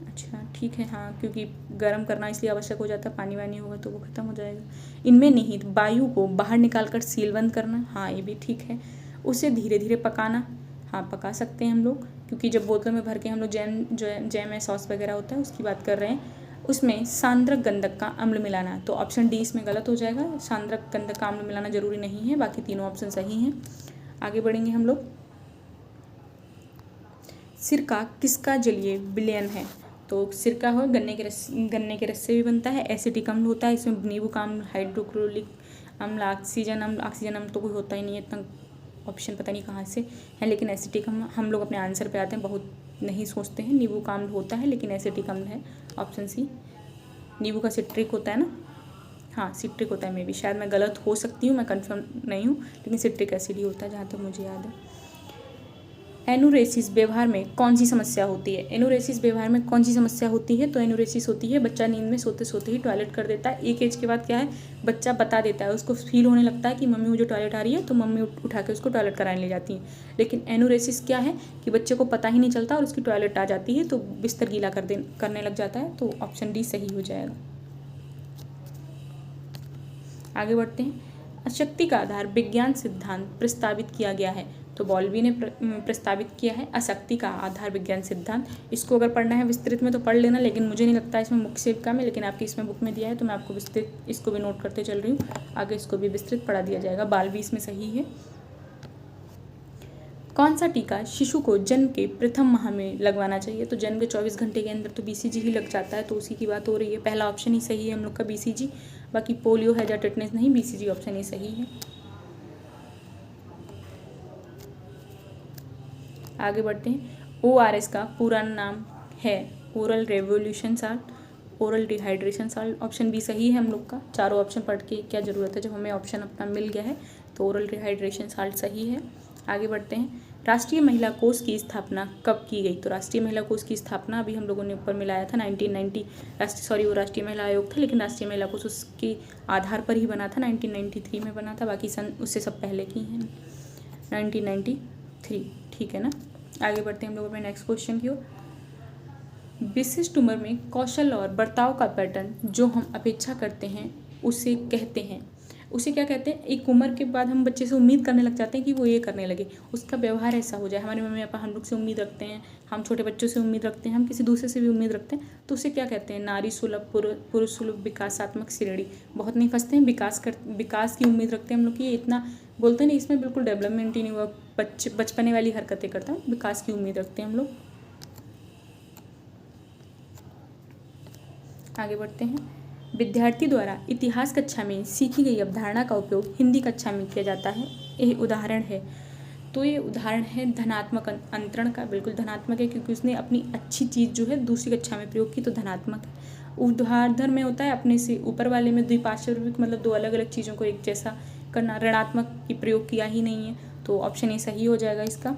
अच्छा ठीक है, हाँ, क्योंकि गर्म करना इसलिए आवश्यक हो जाता है, पानी वानी होगा तो वो खत्म हो जाएगा। इनमें निहित वायु को बाहर निकालकर सीलबंद करना, हाँ ये भी ठीक है। उसे धीरे धीरे पकाना, हाँ पका सकते हैं हम लोग, क्योंकि जब बोतलों में भर के हम लोग जैम या सॉस वगैरह होता है उसकी बात कर रहे हैं। उसमें सांद्रक गंधक का अम्ल मिलाना, तो ऑप्शन डी इसमें गलत हो जाएगा। सांद्रक गंधक का अम्ल मिलाना जरूरी नहीं है, बाकी तीनों ऑप्शन सही हैं। आगे बढ़ेंगे हम लोग। सिरका किसका जलीय विलयन है, तो सिरका हो गन्ने के रस से भी बनता है। एसिटिक अम्ल होता है, इसमें नींबू का अम्ल, हाइड्रोक्लोरिक अम्ल, ऑक्सीजन अम्ल तो कोई होता ही नहीं है, इतना ऑप्शन पता नहीं कहाँ से है। लेकिन एसिटिक हम लोग अपने आंसर पे आते हैं, बहुत नहीं सोचते हैं। नींबू का अम्ल होता है लेकिन एसिटिक अम्ल है, ऑप्शन सी। नींबू का सिट्रिक होता है ना, हाँ सिट्रिक होता है, मे भी, शायद मैं गलत हो सकती हूँ, मैं कंफर्म नहीं हूँ, लेकिन सिट्रिक एसिड ही होता है जहाँ तक मुझे याद है। एनुरेसिस व्यवहार में कौन सी समस्या होती है, एनुरेसिस व्यवहार में कौन सी समस्या होती है, तो एनुरेसिस होती है बच्चा नींद में सोते सोते ही टॉयलेट कर देता है। एक एज के बाद क्या है, बच्चा बता देता है, उसको फील होने लगता है कि मम्मी मुझे टॉयलेट आ रही है, तो मम्मी उठा के उसको टॉयलेट कराने ले जाती है। लेकिन एनुरेसिस क्या है कि बच्चे को पता ही नहीं चलता और उसकी टॉयलेट आ जाती है, तो बिस्तर गीला करने लग जाता है, तो ऑप्शन डी सही हो जाएगा। आगे बढ़ते हैं। अशक्ति का आधार विज्ञान सिद्धांत प्रस्तावित किया गया है, तो बॉल्बी ने प्रस्तावित किया है अशक्ति का आधार विज्ञान सिद्धांत। इसको अगर पढ़ना है विस्तृत में तो पढ़ लेना, लेकिन मुझे नहीं लगता इसमें मुख्य सेविका में, लेकिन आपकी इसमें बुक में दिया है तो मैं आपको विस्तृत इसको भी नोट करते चल रही हूँ, आगे इसको भी विस्तृत पढ़ा दिया जाएगा। बाल्बी इसमें सही है। कौन सा टीका शिशु को जन्म के प्रथम माह में लगवाना चाहिए, तो जन्म के 24 घंटे के अंदर तो BCG ही लग जाता है, तो उसी की बात हो रही है। पहला ऑप्शन ही सही है हम लोग का BCG, बाकी पोलियो हैजा टेटनेस नहीं, BCG ऑप्शन ही सही है। आगे बढ़ते हैं। ORS का पूरा नाम है oral revolution salt, oral dehydration salt, option B सही है हम लोग का। चारों ऑप्शन पढ़ के क्या ज़रूरत है जब हमें ऑप्शन अपना मिल गया है, तो ओरल डिहाइड्रेशन साल्ट सही है। आगे बढ़ते हैं। राष्ट्रीय महिला कोष की स्थापना कब की गई, तो राष्ट्रीय महिला कोष की स्थापना अभी हम लोगों ने ऊपर मिलाया था 1990, वो राष्ट्रीय महिला आयोग था, लेकिन राष्ट्रीय महिला कोष उसके आधार पर ही बना था, 1993 में बना था, बाकी सन उससे सब पहले की हैं 1993, ठीक है ना। आगे बढ़ते हैं हम लोग अपने नेक्स्ट क्वेश्चन की ओर। विशिष्ट उम्र में कौशल और बर्ताव का पैटर्न जो हम अपेक्षा करते हैं उसे कहते हैं, उसे क्या कहते हैं, एक उम्र के बाद हम बच्चे से उम्मीद करने लग जाते हैं कि वो ये करने लगे, उसका व्यवहार ऐसा हो जाए। हमारे मम्मी पापा हम लोग से उम्मीद रखते हैं, हम छोटे बच्चों से उम्मीद रखते हैं, हम किसी दूसरे से भी उम्मीद रखते हैं, तो उसे क्या कहते हैं, नारी सुलभ पुरुष सुलभ विकासात्मक श्रेणी। बहुत नहीं फंसते हैं, विकास की उम्मीद रखते हैं हम लोग कि ये इतना बोलते नहीं, इसमें बिल्कुल डेवलपमेंट ही नहीं हुआ, बचपने वाली हरकतें करता है, विकास की उम्मीद रखते हैं हम लोग। आगे बढ़ते हैं। विद्यार्थी द्वारा इतिहास कक्षा में सीखी गई अवधारणा का उपयोग हिंदी कक्षा में किया जाता है, यह उदाहरण है, तो ये उदाहरण है धनात्मक अंतरण का, बिल्कुल धनात्मक है क्योंकि उसने अपनी अच्छी चीज़ जो है दूसरी कक्षा में प्रयोग की, तो धनात्मक है। ऊर्ध्वाधर में होता है अपने से ऊपर वाले में द्विपार्श्विक, मतलब दो अलग अलग चीज़ों को एक जैसा करना, ऋणात्मक की प्रयोग किया ही नहीं है, तो ऑप्शन ए सही हो जाएगा इसका।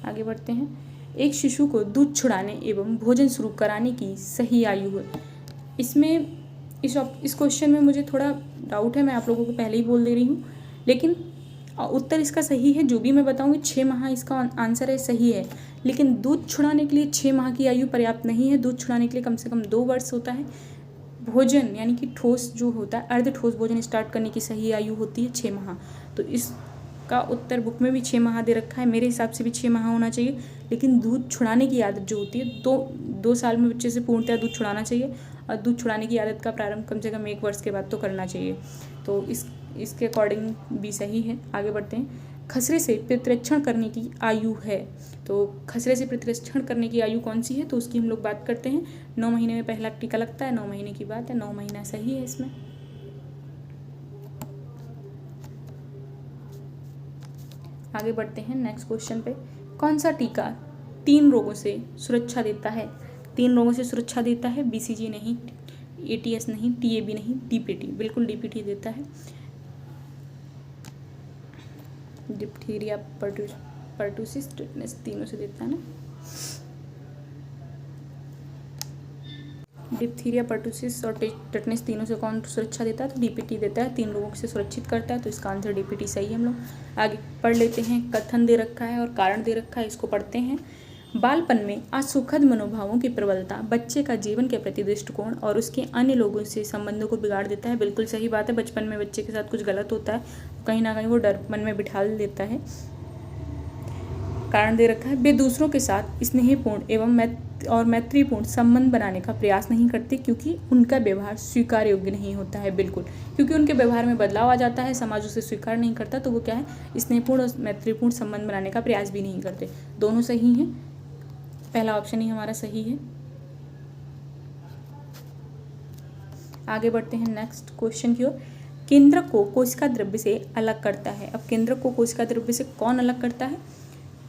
आगे बढ़ते हैं। एक शिशु को दूध छुड़ाने एवं भोजन शुरू कराने की सही आयु है, इसमें इस क्वेश्चन में मुझे थोड़ा डाउट है, मैं आप लोगों को पहले ही बोल दे रही हूँ, लेकिन उत्तर इसका सही है, जो भी मैं बताऊँगी 6 माह इसका आंसर है, सही है। लेकिन दूध छुड़ाने के लिए 6 माह की आयु पर्याप्त नहीं है, दूध छुड़ाने के लिए कम से कम 2 वर्ष होता है, भोजन यानी कि ठोस जो होता है, अर्ध ठोस भोजन स्टार्ट करने की सही आयु होती है 6 माह। तो इसका उत्तर बुक में भी 6 माह दे रखा है, मेरे हिसाब से भी 6 माह होना चाहिए। लेकिन दूध छुड़ाने की आदत जो होती है, 2 साल में बच्चे से पूर्णतः दूध छुड़ाना चाहिए, और दूध छुड़ाने की आदत का प्रारंभ कम से कम 1 वर्ष के बाद तो करना चाहिए। तो इसके अकॉर्डिंग भी सही है। आगे बढ़ते हैं। खसरे से प्रतिरक्षण करने की आयु है, तो खसरे से प्रतिरक्षण करने की आयु कौन सी है, तो उसकी हम लोग बात करते हैं। 9 महीने में पहला टीका लगता है, 9 महीने की बात है, 9 महीना सही है इसमें। आगे बढ़ते हैं नेक्स्ट क्वेश्चन पे। कौन सा टीका 3 रोगों से सुरक्षा देता है? 3 रोगों से सुरक्षा देता है। BCG नहीं, ATS नहीं, TAB नहीं, DPT, बिल्कुल DPT देता है। डिप्थीरिया, पर्टूसिस, टिटनेस, तीनों से देता है ना। डिप्थीरिया, पर्टूसिस और टिटनेस तीनों से कौन सुरक्षा देता है? तो DPT देता है, 3 रोगों से सुरक्षित करता है। तो इसका आंसर DPT सही है। हम लोग आगे पढ़ लेते हैं। कथन दे रखा है और कारण दे रखा है, इसको पढ़ते हैं। बालपन में असुखद मनोभावों की प्रबलता बच्चे का जीवन के प्रति दृष्टिकोण और उसके अन्य लोगों से संबंधों को बिगाड़ देता है। बिल्कुल सही बात है। बचपन में बच्चे के साथ कुछ गलत होता है, कहीं ना कहीं वो डर मन में बिठा देता है। कारण दे रखा है। वे दूसरों के साथ स्नेहपूर्ण एवं मैत्रीपूर्ण संबंध बनाने का प्रयास नहीं करते क्योंकि उनका व्यवहार स्वीकार योग्य नहीं होता है। बिल्कुल, क्योंकि उनके व्यवहार में बदलाव आ जाता है, समाज उसे स्वीकार नहीं करता, तो वो क्या है, स्नेहपूर्ण और मैत्रीपूर्ण संबंध बनाने का प्रयास भी नहीं करते। दोनों सही हैं, पहला ऑप्शन ही हमारा सही है। आगे बढ़ते हैं नेक्स्ट क्वेश्चन की ओर। केंद्रक को कोशिका द्रव्य से अलग करता है। अब केंद्रक को कोशिका द्रव्य से कौन अलग करता है?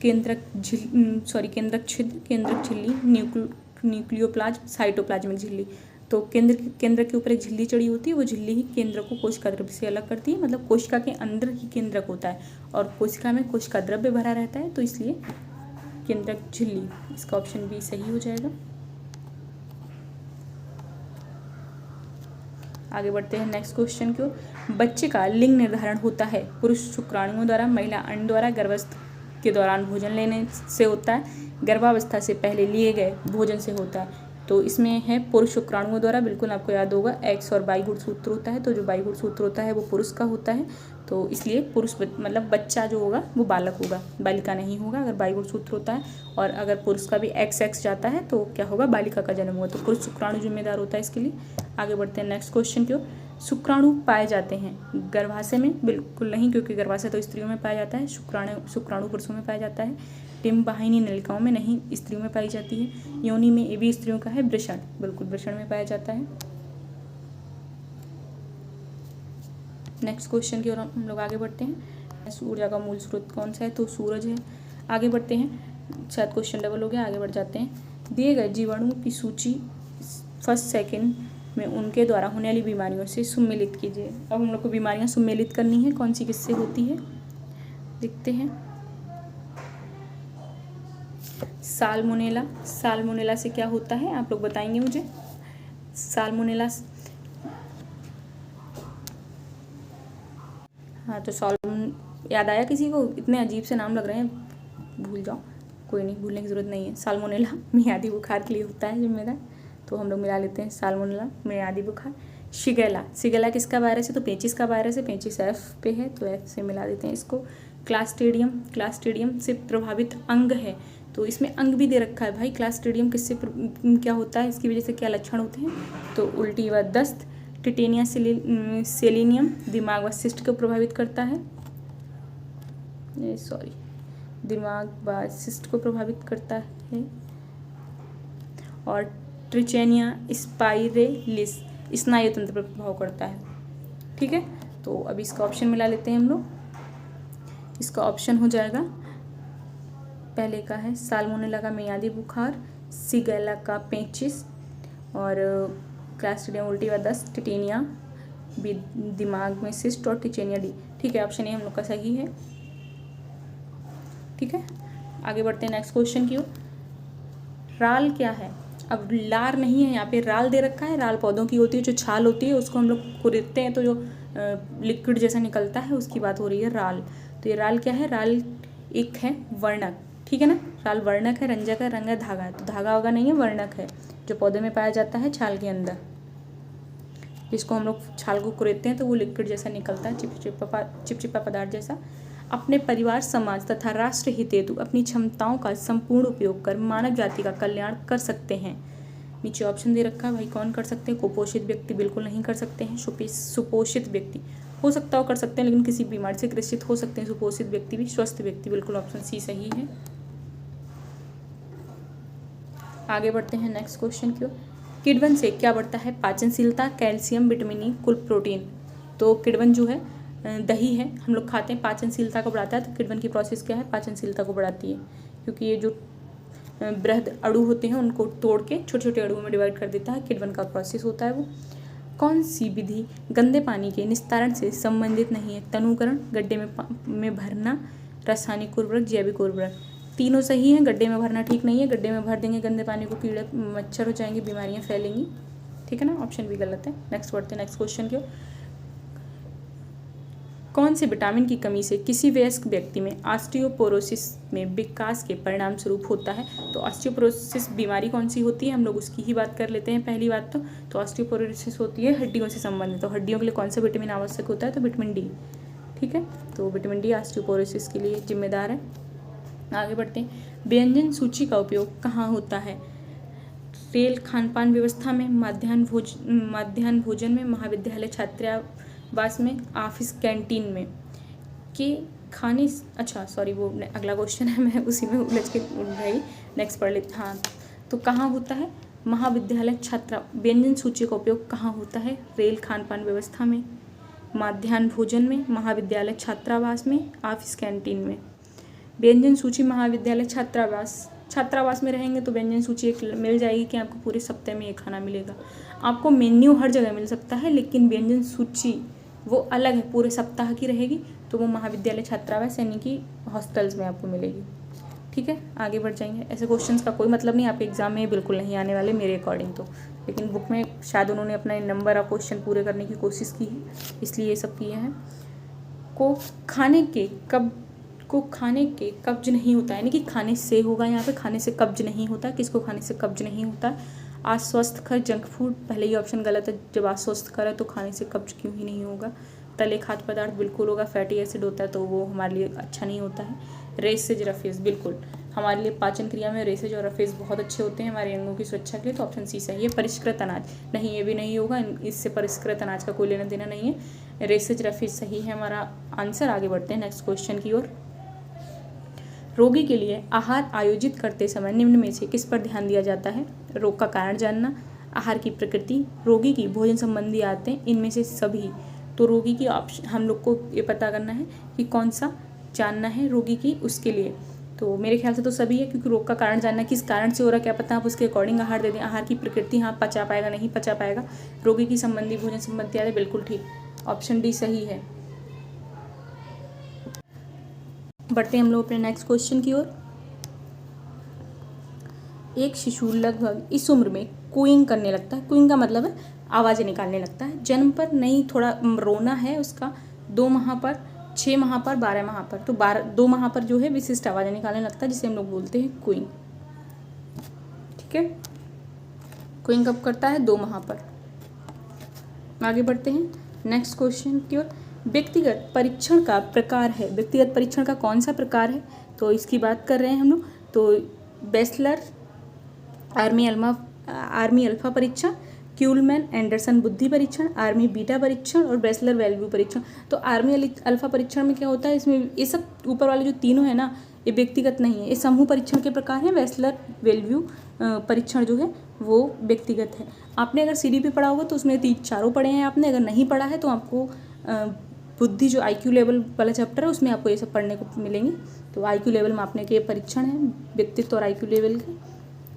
केंद्रक छिद्र, केंद्रक झिल्ली, न्यूक्लियोप्लाज्म, साइटोप्लाज्मिक झिल्ली। तो केंद्र के ऊपर एक झिल्ली चढ़ी होती है, वो झिल्ली ही केंद्र को कोशिका द्रव्य से अलग करती है। मतलब कोशिका के अंदर ही केंद्रक होता है और कोशिका में कोशिका द्रव्य भरा रहता है, तो इसलिए केंद्रक झिल्ली। इसका ऑप्शन बी सही हो जाएगा। आगे बढ़ते हैं नेक्स्ट क्वेश्चन की ओर। बच्चे का लिंग निर्धारण होता है पुरुष शुक्राणुओं द्वारा, महिला अंड द्वारा, गर्भावस्था के दौरान भोजन लेने से होता है, गर्भावस्था से पहले लिए गए भोजन से होता है। तो इसमें है पुरुष शुक्राणुओं द्वारा। बिल्कुल आपको याद होगा, X और Y गुणसूत्र होता है, तो जो Y गुणसूत्र होता है वो पुरुष का होता है, तो इसलिए पुरुष मतलब बच्चा जो होगा वो बालक होगा, बालिका नहीं होगा अगर Y गुणसूत्र होता है। और अगर पुरुष का भी XX जाता है तो क्या होगा, बालिका का जन्म होगा। तो पुरुष शुक्राणु जिम्मेदार होता है इसके लिए। आगे बढ़ते हैं नेक्स्ट क्वेश्चन की ओर। शुक्राणु पाए जाते हैं गर्भाशय में? बिल्कुल नहीं, क्योंकि गर्भाशय तो स्त्रियों में पाया जाता है, शुक्राणु पुरुषों में पाया जाता है। डिम्बवाहिनी नलिकाओं में नहीं, स्त्रियों में पाई जाती है। योनि में, ये भी स्त्रियों का है। वृषण, बिल्कुल वृषण में पाया जाता है। नेक्स्ट क्वेश्चन की ओर हम लोग आगे बढ़ते हैं। ऊर्जा का मूल स्रोत कौन सा है? तो सूरज है। आगे बढ़ते हैं, शायद क्वेश्चन डबल हो गया, आगे बढ़ जाते हैं। दिए गए जीवाणुओं की सूची फर्स्ट सेकंड में उनके द्वारा होने वाली बीमारियों से सुमेलित कीजिए। अब हम लोग को बीमारियां सुमेलित करनी है, कौन सी किससे होती है देखते हैं। साल्मोनेला, साल्मोनेला से क्या होता है आप लोग बताएंगे मुझे। साल्मोनेला, हाँ तो याद आया किसी को? इतने अजीब से नाम लग रहे हैं, भूल जाओ, कोई नहीं, भूलने की ज़रूरत नहीं है। साल्मोनेला मियादी बुखार के लिए होता है जिम्मेदार, तो हम लोग मिला लेते हैं साल्मोनेला मियादी बुखार। शिगेला, शिगेला किसका वायरस है? तो पेचिस का वायरस है, पेचिस F पे है, तो F से मिला देते हैं इसको। क्लास्ट्रीडियम, क्लास्ट्रीडियम से प्रभावित अंग है, तो इसमें अंग भी दे रखा है भाई। क्लास्ट्रीडियम किससे क्या होता है, इसकी वजह से क्या लक्षण होते हैं? तो उल्टी व दस्त। टिटेनिया सेलिनियम दिमाग व सिस्ट को प्रभावित करता है, दिमाग व सिस्ट को प्रभावित करता है। और ट्रिचेनिया स्पाइरेलिस स्नायु तंत्र पर प्रभाव करता है। ठीक है, तो अभी इसका ऑप्शन मिला लेते हैं हम लोग। इसका ऑप्शन हो जाएगा, पहले का है साल्मोनेला का मियादी बुखार, शिगेला का पेचिस, और क्लास्ट्रीडियम उल्टी व दस्त, टिटेनिया दिमाग में सिस्ट, और टिचेनिया D। ठीक है, ऑप्शन ए हम लोग का सही है। ठीक है, आगे बढ़ते हैं नेक्स्ट क्वेश्चन की ओर। राल क्या है? अब लार नहीं है यहाँ पे, राल दे रखा है। राल पौधों की होती है, जो छाल होती है उसको हम लोग कुरेदते हैं तो जो लिक्विड जैसा निकलता है उसकी बात हो रही है, राल। तो ये राल क्या है? राल एक है वर्णक, ठीक है ना। राल वर्णक है, रंजक है, रंग है, धागा है। तो धागा होगा नहीं है, वर्णक है, जो पौधे में पाया जाता है छाल के अंदर। जिसको हम लोग छाल को कुरेदते हैं तो वो लिक्विड जैसा निकलता है, चिपचिपा पदार्थ जैसा। अपने परिवार, समाज तथा राष्ट्र हित हेतु अपनी क्षमताओं का संपूर्ण उपयोग कर मानव जाति का कल्याण कर सकते हैं। नीचे ऑप्शन दे रखा है भाई, कौन कर सकते हैं? कुपोषित व्यक्ति बिल्कुल नहीं कर सकते हैं। सुपोषित व्यक्ति हो सकता हो कर सकते हैं, लेकिन किसी बीमारी से ग्रसित हो सकते हैं सुपोषित व्यक्ति भी। स्वस्थ व्यक्ति बिल्कुल ऑप्शन सी सही है। आगे बढ़ते हैं नेक्स्ट क्वेश्चन की ओर। किण्वन से क्या बढ़ता है? पाचनशीलता, कैल्शियम, विटामिन ई, कुल प्रोटीन। तो किण्वन जो है दही है, हम लोग खाते हैं, पाचनशीलता को बढ़ाता है। तो किण्वन की प्रोसेस क्या है? पाचनशीलता को बढ़ाती है, क्योंकि ये जो बृहद अणु होते हैं उनको तोड़ के छोटे छोटे अणुओं में डिवाइड कर देता है। किण्वन का प्रोसेस होता है वो। कौन सी विधि गंदे पानी के निस्तारण से संबंधित नहीं है? तनुकरण, गड्ढे में भरना, रासायनिक उर्वरक, जैविक उर्वरक। तीनों सही हैं। गड्ढे में भरना ठीक नहीं है, गड्ढे में भर देंगे गंदे पानी को, कीड़े मच्छर हो जाएंगे, बीमारियां फैलेंगी, ठीक है ना, ऑप्शन भी गलत है। नेक्स्ट बढ़ते हैं नेक्स्ट क्वेश्चन की ओर। कौन से विटामिन की कमी से किसी वयस्क व्यक्ति में ऑस्टियोपोरोसिस में विकास के परिणाम स्वरूप होता है? तो ऑस्टियोपोरोसिस बीमारी कौन सी होती है, हम लोग उसकी ही बात कर लेते हैं। पहली बात तो ऑस्टियोपोरोसिस होती है हड्डियों से संबंधित। तो हड्डियों के लिए कौन सा विटामिन आवश्यक होता है? तो विटामिन डी, ठीक है। तो विटामिन डी ऑस्टियोपोरोसिस के लिए जिम्मेदार है। आगे बढ़ते हैं। व्यंजन सूची का उपयोग कहाँ होता है? रेल खानपान व्यवस्था में, मध्याह्न भोजन में, महाविद्यालय छात्रावास में, ऑफिस कैंटीन में। के खाने, अच्छा सॉरी वो अगला क्वेश्चन है, मैं उसी में उलझ के उड़ गई। नेक्स्ट पढ़ लेते। हाँ, तो कहाँ होता है? महाविद्यालय छात्रा व्यंजन सूची का उपयोग कहाँ होता है? रेल खानपान व्यवस्था में, मध्याह्न भोजन में, महाविद्यालय छात्रावास में, ऑफिस कैंटीन में। व्यंजन सूची महाविद्यालय छात्रावास में रहेंगे तो व्यंजन सूची एक मिल जाएगी कि आपको पूरे सप्ताह में ये खाना मिलेगा। आपको मेन्यू हर जगह मिल सकता है, लेकिन व्यंजन सूची वो अलग है, पूरे सप्ताह की रहेगी, तो वो महाविद्यालय छात्रावास यानी कि हॉस्टल्स में आपको मिलेगी, ठीक है। आगे बढ़ जाएंगे। ऐसे क्वेश्चंस का कोई मतलब नहीं, आपके एग्जाम में बिल्कुल नहीं आने वाले मेरे अकॉर्डिंग तो, लेकिन बुक में शायद उन्होंने अपना नंबर ऑफ क्वेश्चन पूरे करने की कोशिश की है, इसलिए ये सब किए हैं। खाने के कब्ज नहीं होता है, यानी कि खाने से होगा, यहाँ पे खाने से कब्ज नहीं होता। किसको खाने से कब्ज नहीं होता? अस्वस्थकर, जंक फूड। पहले ही ऑप्शन गलत है, जब अस्वस्थकर है तो खाने से कब्ज क्यों ही नहीं होगा। तले खाद्य पदार्थ बिल्कुल होगा। फैटी एसिड होता है तो वो हमारे लिए अच्छा नहीं होता है। रेसेज, रफेज, बिल्कुल हमारे लिए पाचन क्रिया में रेसेज और रफेज बहुत अच्छे होते हैं हमारे अंगों की सुरक्षा के लिए, तो ऑप्शन सी सही है। परिष्कृत अनाज नहीं, ये भी नहीं होगा, इससे परिष्कृत अनाज का कोई लेना देना नहीं है। रेसेज, रफेज सही है हमारा आंसर। आगे बढ़ते हैं नेक्स्ट क्वेश्चन की ओर। रोगी के लिए आहार आयोजित करते समय निम्न में से किस पर ध्यान दिया जाता है? रोग का कारण जानना, आहार की प्रकृति, रोगी की भोजन संबंधी आदतें, इनमें से सभी। तो रोगी की ऑप्शन हम लोग को ये पता करना है कि कौन सा जानना है रोगी की, उसके लिए तो मेरे ख्याल से तो सभी है, क्योंकि रोग का कारण जानना, किस कारण से हो रहा क्या पता, आप उसके अकॉर्डिंग आहार दे दें। आहार की प्रकृति, हाँ पचा पाएगा नहीं पचा पाएगा। रोगी की संबंधी भोजन संबंधी आदतें, बिल्कुल ठीक, ऑप्शन डी सही है। बढ़ते हैं हम लोग अपने नेक्स्ट क्वेश्चन की ओर। एक शिशु लगभग इस उम्र में कूइंग करने लगता है। कूइंग का मतलब है आवाज़ें निकालने लगता है। जन्म पर नहीं, थोड़ा रोना है उसका, 2 माह पर, 6 माह पर, 12 माह पर। तो 2 माह पर जो है विशिष्ट आवाज़ें निकालने लगता है, जिसे हम लोग बोलते हैं कूइंग, ठीक है। कूइंग कब करता है? 2 माह पर। आगे बढ़ते हैं नेक्स्ट क्वेश्चन की ओर। व्यक्तिगत परीक्षण का प्रकार है। व्यक्तिगत परीक्षण का कौन सा प्रकार है? तो इसकी बात कर रहे हैं हम लोग। तो बेसलर आर्मी अल्फा परीक्षण, क्यूलमैन एंडरसन बुद्धि परीक्षण, आर्मी बीटा परीक्षण और बेसलर वेल्व्यू परीक्षण। तो आर्मी अल्फा परीक्षण में क्या होता है? इसमें ये सब ऊपर वाले जो तीनों है ना, ये व्यक्तिगत नहीं है, ये समूह परीक्षण के प्रकार हैं। बेसलर वेल्व्यू परीक्षण जो है वो व्यक्तिगत है। आपने अगर सीडीपी पढ़ा होगा तो उसमें चारों पढ़े हैं आपने, अगर नहीं पढ़ा है तो आपको बुद्धि जो IQ लेवल वाला चैप्टर है उसमें आपको ये सब पढ़ने को मिलेंगे। तो IQ लेवल मापने के परीक्षण हैं, व्यक्तित्व और IQ लेवल के।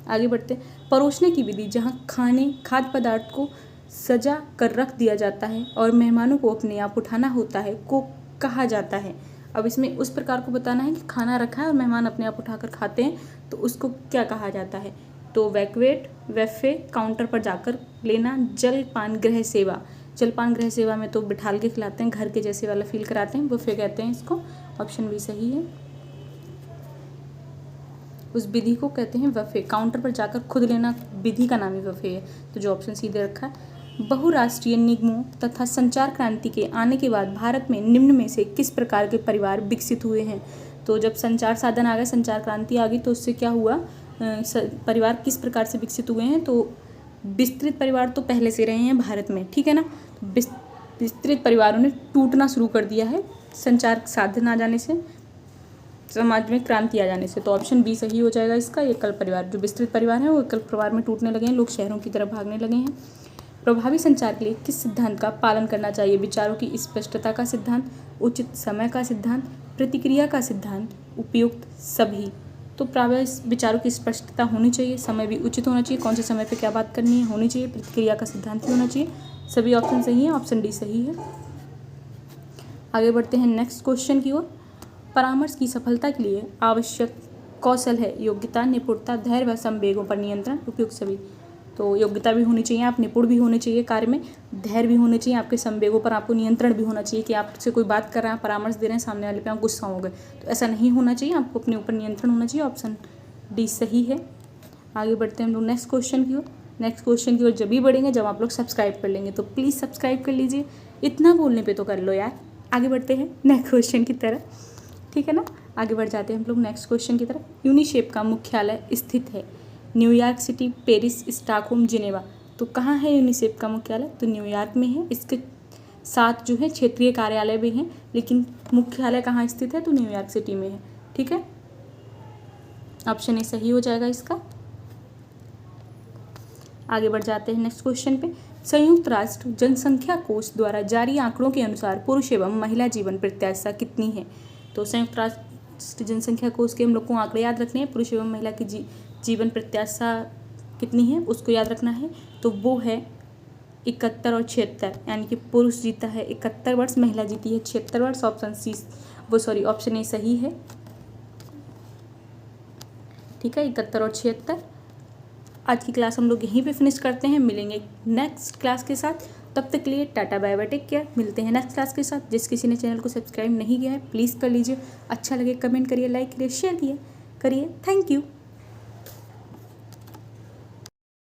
आगे बढ़ते हैं। परोसने की विधि, जहाँ खाद्य पदार्थ को सजा कर रख दिया जाता है और मेहमानों को अपने आप उठाना होता है, को कहा जाता है। अब इसमें उस प्रकार को बताना है कि खाना रखा है और मेहमान अपने आप उठाकर खाते हैं, तो उसको क्या कहा जाता है? तो वैक्वेट, वेफे, काउंटर पर जाकर लेना, जलपान गृह सेवा। जलपान गृह सेवा में तो बिठाल के खिलाते हैं, घर के जैसे वाला फील कराते हैं, बुफे कहते हैं इसको, ऑप्शन भी सही है। उस विधि को कहते हैं वफे। काउंटर पर जाकर खुद लेना विधि का नाम ही वफे है, तो जो ऑप्शन सीधे रखा है। बहुराष्ट्रीय निगमों तथा संचार क्रांति के आने के बाद भारत में निम्न में से किस प्रकार के परिवार विकसित हुए हैं। तो जब संचार साधन आ गए, संचार क्रांति आ गई, तो उससे क्या हुआ, परिवार किस प्रकार से विकसित हुए हैं। तो विस्तृत परिवार तो पहले से रहे हैं भारत में, ठीक है ना। विस्तृत परिवारों ने टूटना शुरू कर दिया है संचार साधन आ जाने से, समाज में क्रांति आ जाने से। तो ऑप्शन बी सही हो जाएगा इसका, एकल परिवार। जो विस्तृत परिवार है वो एकल परिवार में टूटने लगे हैं, लोग शहरों की तरफ भागने लगे हैं। प्रभावी संचार के लिए किस सिद्धांत का पालन करना चाहिए। विचारों की स्पष्टता का सिद्धांत, उचित समय का सिद्धांत, प्रतिक्रिया का सिद्धांत, उपयुक्त सभी। तो प्रभावी विचारों की स्पष्टता होनी चाहिए, समय भी उचित होना चाहिए, कौन से समय पे क्या बात करनी है होनी चाहिए, प्रतिक्रिया का सिद्धांत भी होना चाहिए। सभी ऑप्शन सही है, ऑप्शन डी सही है। आगे बढ़ते हैं नेक्स्ट क्वेश्चन की ओर। परामर्श की सफलता के लिए आवश्यक कौशल है योग्यता, निपुणता, धैर्य व संवेगों पर नियंत्रण, उपयुक्त सभी। तो योग्यता भी होनी चाहिए, आप निपुण भी होने चाहिए कार्य में, धैर्य भी होने चाहिए, आपके संवेगों पर आपको नियंत्रण भी होना चाहिए कि आपसे कोई बात कर रहा है, परामर्श दे रहे हैं, सामने वाले पे आप गुस्सा हो गए, तो ऐसा नहीं होना चाहिए, आपको अपने ऊपर नियंत्रण होना चाहिए। ऑप्शन डी सही है। आगे बढ़ते हैं हम लोग नेक्स्ट क्वेश्चन की ओर। नेक्स्ट क्वेश्चन की ओर जब भी बढ़ेंगे जब आप लोग सब्सक्राइब कर लेंगे, तो प्लीज़ सब्सक्राइब कर लीजिए, इतना बोलने पे तो कर लो यार। आगे बढ़ते हैं नेक्स्ट क्वेश्चन की तरफ, ठीक है ना। आगे बढ़ जाते हैं हम लोग नेक्स्ट क्वेश्चन की तरफ। यूनिसेफ का मुख्यालय स्थित है New York city, Paris, Stockholm, Geneva. तो कहाँ है यूनिसेफ का मुख्यालय। तो न्यूयॉर्क में है। इसके साथ जो है क्षेत्रीय कार्यालय भी हैं, लेकिन मुख्यालय कहाँ स्थित है, तो न्यूयॉर्क सिटी में है, ठीक है। ऑप्शन ए सही हो जाएगा इसका। आगे बढ़ जाते हैं नेक्स्ट क्वेश्चन पे। संयुक्त राष्ट्र जनसंख्या कोष द्वारा जारी आंकड़ों के अनुसार पुरुष एवं महिला जीवन प्रत्याशा कितनी है। तो संयुक्त राष्ट्र जनसंख्या कोष के हम लोग को आंकड़े याद रखने हैं, पुरुष एवं महिला की जीवन प्रत्याशा कितनी है उसको याद रखना है। तो वो है 71 और 76, यानी कि पुरुष जीता है 71 वर्ष, महिला जीती है 76 वर्ष। ऑप्शन ए सही है, ठीक है, 71 और 76। आज की क्लास हम लोग यहीं पे फिनिश करते हैं, मिलेंगे नेक्स्ट क्लास के साथ। तब तक के लिए टाटा बाय बाय, टेक केयर। मिलते हैं नेक्स्ट क्लास के साथ। जिस किसी ने चैनल को सब्सक्राइब नहीं किया है प्लीज़ कर लीजिए, अच्छा लगे कमेंट करिए, लाइक करिए, शेयर करिए। Thank you.